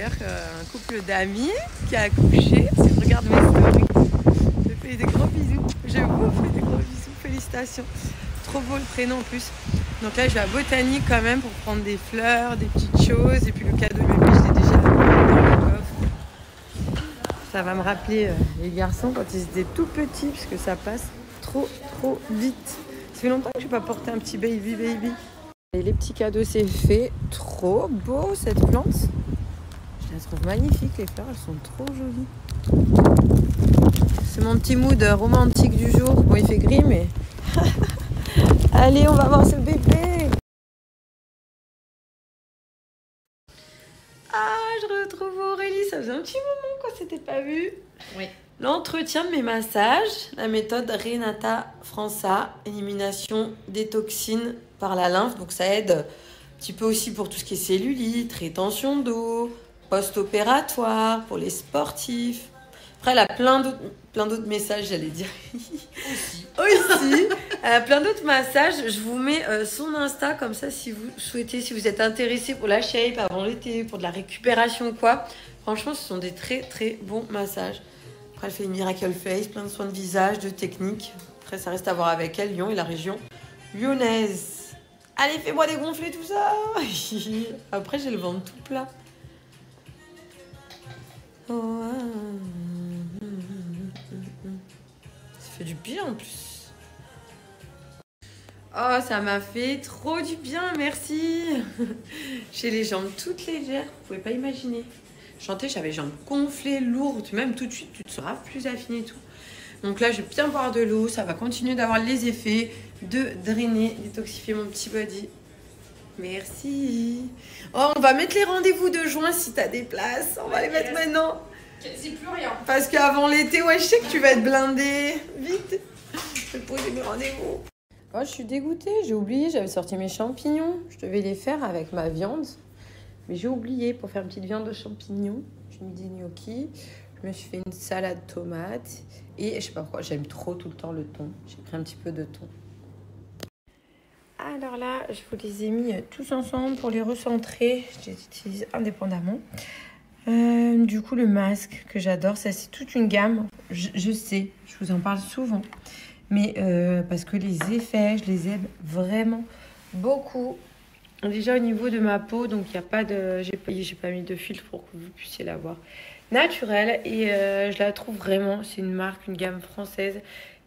d'ailleurs un couple d'amis qui a accouché. Si je regarde mes stories, je fais des gros bisous. Je vous fais des gros bisous. Félicitations. Trop beau le prénom en plus. Donc là, je vais à Botanique quand même pour prendre des fleurs, des petites choses. Et puis le cadeau de bébé, je l'ai déjà dans le coffre. Ça va me rappeler les garçons quand ils étaient tout petits, parce que ça passe trop vite. Ça fait longtemps que je n'ai pas porté un petit baby. Et les petits cadeaux, c'est fait. Trop beau cette plante. Je la trouve magnifique, les fleurs, elles sont trop jolies. C'est mon petit mood romantique du jour. Bon, il fait gris, mais... Allez, on va voir ce bébé. Ah, je retrouve Aurélie. Ça faisait un petit moment qu'on ne s'était pas vu. Oui. L'entretien de mes massages, la méthode Renata França, élimination des toxines par la lymphe. Donc ça aide un petit peu aussi pour tout ce qui est cellulite, rétention d'eau, post-opératoire, pour les sportifs. Après, elle a plein d'autres messages, j'allais dire. Aussi. Elle a plein d'autres massages. Je vous mets son Insta comme ça si vous souhaitez, si vous êtes intéressé pour la shape avant l'été, pour de la récupération ou quoi. Franchement, ce sont des très bons massages. Après, elle fait une Miracle Face, plein de soins de visage, de techniques. Après, ça reste à voir avec elle, Lyon et la région lyonnaise. Allez, fais-moi dégonfler tout ça. Après, j'ai le ventre tout plat. Oh, ça fait du bien en plus. Oh, ça m'a fait trop du bien, merci. J'ai les jambes toutes légères, vous pouvez pas imaginer. Chanter, j'avais les jambes gonflées, lourdes, même tout de suite, tu te seras plus affiné et tout. Donc là, je vais bien boire de l'eau, ça va continuer d'avoir les effets de drainer, détoxifier mon petit body. Merci. Oh, on va mettre les rendez-vous de juin si t'as des places. On va les mettre maintenant. C'est plus rien. Parce qu'avant l'été, ouais, je sais que tu vas être blindée. Vite. Je vais poser mes rendez-vous. Oh, je suis dégoûtée. J'ai oublié, j'avais sorti mes champignons. Je devais les faire avec ma viande. Mais j'ai oublié pour faire une petite viande aux champignons. J'ai mis des gnocchis. Je me suis fait une salade tomate. Et je sais pas pourquoi, j'aime trop tout le temps le thon. J'ai pris un petit peu de thon. Alors là, je vous les ai mis tous ensemble pour les recentrer. Je les utilise indépendamment. Du coup, le masque que j'adore, ça c'est toute une gamme. Je sais, je vous en parle souvent. Mais parce que les effets, je les aime vraiment beaucoup. Déjà au niveau de ma peau, donc il n'y a pas de... J'ai pas mis de filtre pour que vous puissiez la voir naturelle. Et je la trouve vraiment, c'est une marque, une gamme française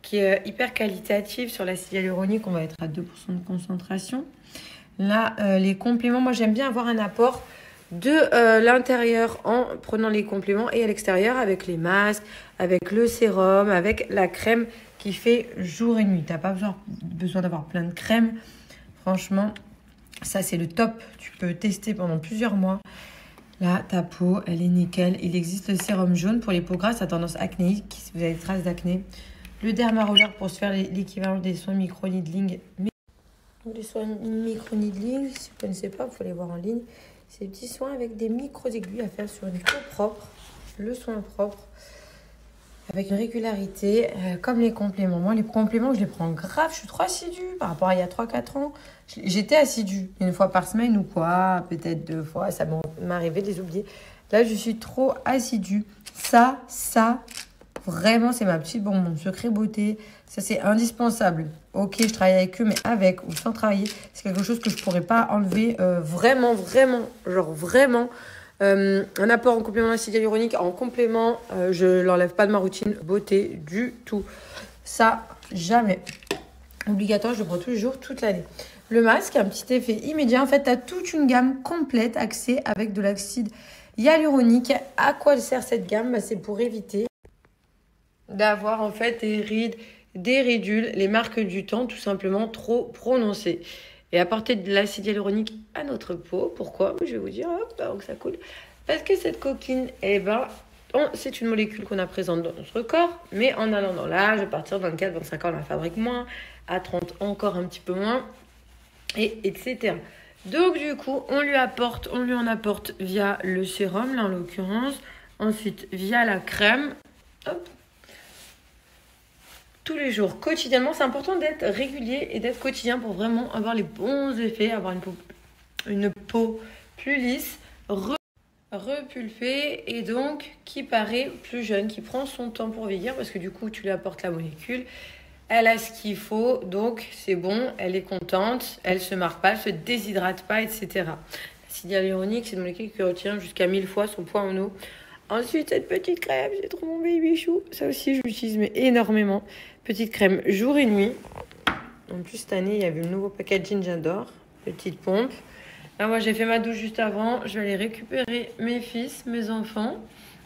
qui est hyper qualitative. Sur l'acide hyaluronique, on va être à 2% de concentration. Là, les compléments, moi j'aime bien avoir un apport de l'intérieur en prenant les compléments et à l'extérieur avec les masques, avec le sérum, avec la crème qui fait jour et nuit. Tu n'as pas besoin d'avoir plein de crème. Franchement, ça c'est le top. Tu peux tester pendant plusieurs mois. Là, ta peau, elle est nickel. Il existe le sérum jaune pour les peaux grasses à tendance acnéique, si vous avez des traces d'acné. Le Dermaroller pour se faire l'équivalent des soins micro-needling. Les soins micro-needling, si vous ne connaissez pas, il faut les voir en ligne. C'est des petits soins avec des micro-aiguilles à faire sur une peau propre. Le soin propre. Avec une régularité, comme les compléments. Moi, les compléments, je les prends grave. Je suis trop assidue par rapport à il y a 3-4 ans. J'étais assidue une fois par semaine ou quoi. Peut-être 2 fois. Ça m'arrivait de les oublier. Là, je suis trop assidue. Ça, vraiment, c'est ma petite bonbon. Secret beauté. Ça, c'est indispensable. Ok, je travaille avec eux, mais avec ou sans travailler, c'est quelque chose que je ne pourrais pas enlever. Vraiment. Un apport en complément d'acide hyaluronique, en complément, je l'enlève pas de ma routine beauté du tout. Ça, jamais. Obligatoire, je le prends tous les jours, toute l'année. Le masque, un petit effet immédiat. En fait, tu as toute une gamme complète axée avec de l'acide hyaluronique. À quoi sert cette gamme? C'est pour éviter d'avoir en fait des rides, des ridules, les marques du temps tout simplement trop prononcées. Et apporter de l'acide hyaluronique à notre peau. Pourquoi? Je vais vous dire, hop, donc ça coule. Parce que cette coquine, c'est une molécule qu'on a présente dans notre corps, mais en allant dans l'âge, à partir de 24-25 ans, on la fabrique moins, à 30 encore un petit peu moins, etc. Donc du coup, on lui en apporte via le sérum, là en l'occurrence, ensuite via la crème, hop, tous les jours, quotidiennement. C'est important d'être régulier et d'être quotidien pour vraiment avoir les bons effets, avoir une peau plus lisse. repulpé et donc qui paraît plus jeune, qui prend son temps pour vieillir parce que du coup tu lui apportes la molécule, elle a ce qu'il faut, donc c'est bon, elle est contente, elle se marque pas, elle se déshydrate pas, etc. L'acide hyaluronique, c'est une molécule qui retient jusqu'à 1000 fois son poids en eau. Ensuite, cette petite crème, c'est trop mon baby chou, ça aussi je l'utilise mais énormément. Petite crème jour et nuit. En plus cette année il y avait le nouveau packaging, j'adore, petite pompe. Là, moi, j'ai fait ma douche juste avant. Je vais aller récupérer mes fils, mes enfants.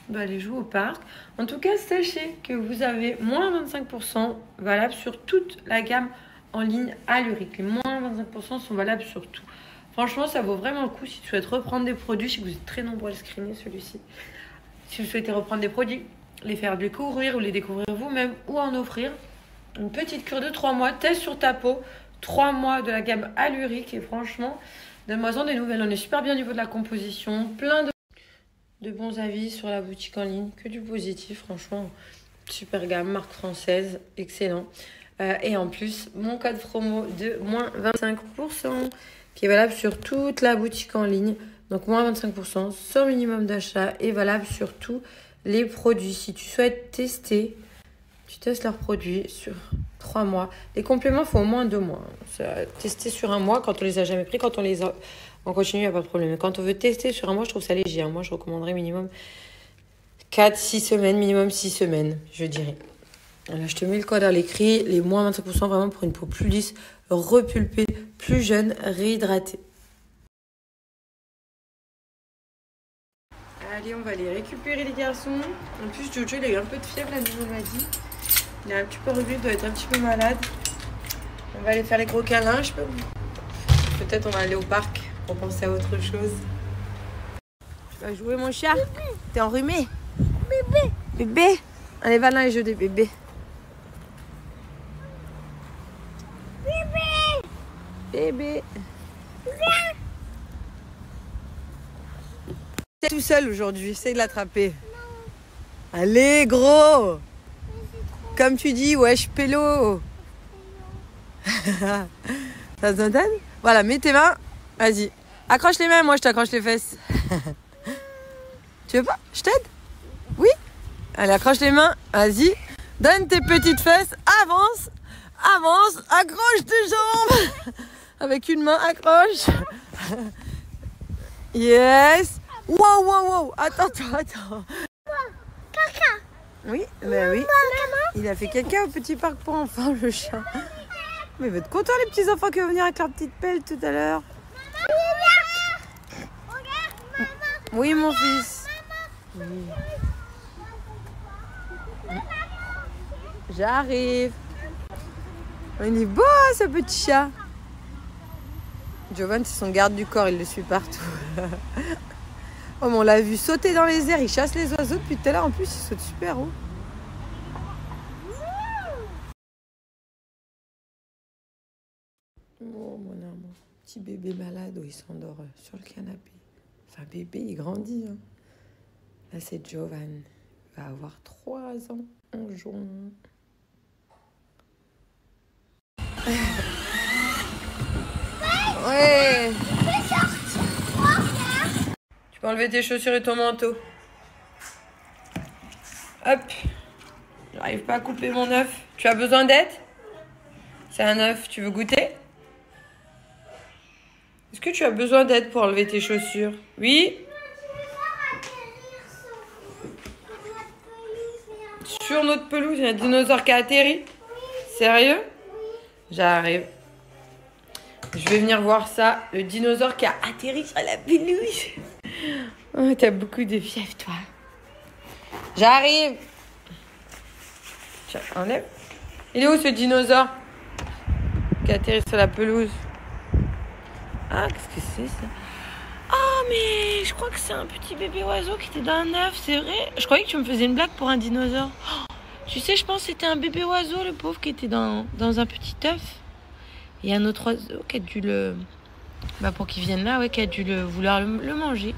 On va aller jouer au parc. En tout cas, sachez que vous avez moins 25% valable sur toute la gamme en ligne Alluric. Les moins 25% sont valables sur tout. Franchement, ça vaut vraiment le coup si tu souhaites reprendre des produits. Je sais que vous êtes très nombreux à le screener, celui-ci. Si vous souhaitez reprendre des produits, les faire découvrir ou les découvrir vous-même ou en offrir. Une petite cure de 3 mois. Test sur ta peau. 3 mois de la gamme Alluric. Et franchement... donne-moi-en des nouvelles, on est super bien au niveau de la composition, plein de bons avis sur la boutique en ligne, que du positif, franchement, super gamme, marque française, excellent. Et en plus, mon code promo de moins 25% qui est valable sur toute la boutique en ligne, donc moins 25%, sans minimum d'achat et valable sur tous les produits. Si tu souhaites tester, tu testes leurs produits sur 3 mois. Les compléments, il faut au moins 2 mois. Tester sur 1 mois, quand on les a jamais pris, quand on les a, on continue, il n'y a pas de problème. Mais quand on veut tester sur 1 mois, je trouve ça léger. Moi, je recommanderais minimum 4-6 semaines, minimum 6 semaines, je dirais. Là, je te mets le code à l'écrit. Les moins 25% vraiment pour une peau plus lisse, repulpée, plus jeune, réhydratée. Allez, on va aller récupérer les garçons. En plus, Jojo, il a eu un peu de fièvre, la maison m'a dit. Il est un petit peu revenu, il doit être un petit peu malade. On va aller faire les gros câlins. Peut-être on va aller au parc pour penser à autre chose. Tu vas jouer mon chat? T'es enrhumé? Bébé. Bébé? Allez, va dans les jeux des bébés. Bébé. Bébé. T'es tout seul aujourd'hui, essaye de l'attraper. Allez, gros! Comme tu dis, wesh, pélo. Ça se donne? Voilà, mets tes mains. Vas-y. Accroche les mains, moi je t'accroche les fesses. Tu veux pas? Je t'aide? Oui? Allez, accroche les mains. Vas-y. Donne tes petites fesses. Avance. Avance. Accroche tes jambes. Avec une main, accroche. Yes. Wow, wow, wow. Attends. Caca. Oui, ben oui. Il a fait caca au petit parc pour enfants, le chat. Mais il va être content, les petits enfants qui vont venir avec leur petite pelle tout à l'heure. Oui, mon fils. Oui. J'arrive. Il est beau, ce petit chat. Jovan, c'est son garde du corps, il le suit partout. Oh, mais on l'a vu sauter dans les airs, il chasse les oiseaux depuis tout à l'heure. En plus, il saute super haut. Oh, mon amour. Petit bébé malade, où il s'endort sur le canapé. Enfin, bébé, il grandit. Hein. Là, c'est Jovan. Il va avoir 3 ans en juin. Ouais. Tu peux enlever tes chaussures et ton manteau. Hop. J'arrive pas à couper mon œuf. Tu as besoin d'aide? C'est un œuf. Tu veux goûter? Est-ce que tu as besoin d'aide pour enlever tes chaussures? Oui? Sur notre pelouse, il y a un dinosaure qui a atterri. Sérieux? J'arrive. Je vais venir voir ça. Le dinosaure qui a atterri sur la pelouse. Oh, t'as beaucoup de fièvre, toi. J'arrive. Tiens, enlève. Il est où ce dinosaure qui a atterri sur la pelouse? Ah, qu'est-ce que c'est ça? Oh, mais je crois que c'est un petit bébé oiseau qui était dans un œuf, c'est vrai? Je croyais que tu me faisais une blague pour un dinosaure. Oh, tu sais, je pense que c'était un bébé oiseau, le pauvre, qui était dans un petit œuf. Il y a un autre oiseau qui a dû le... Bah, pour qu'il vienne là, ouais, qui a dû vouloir le manger.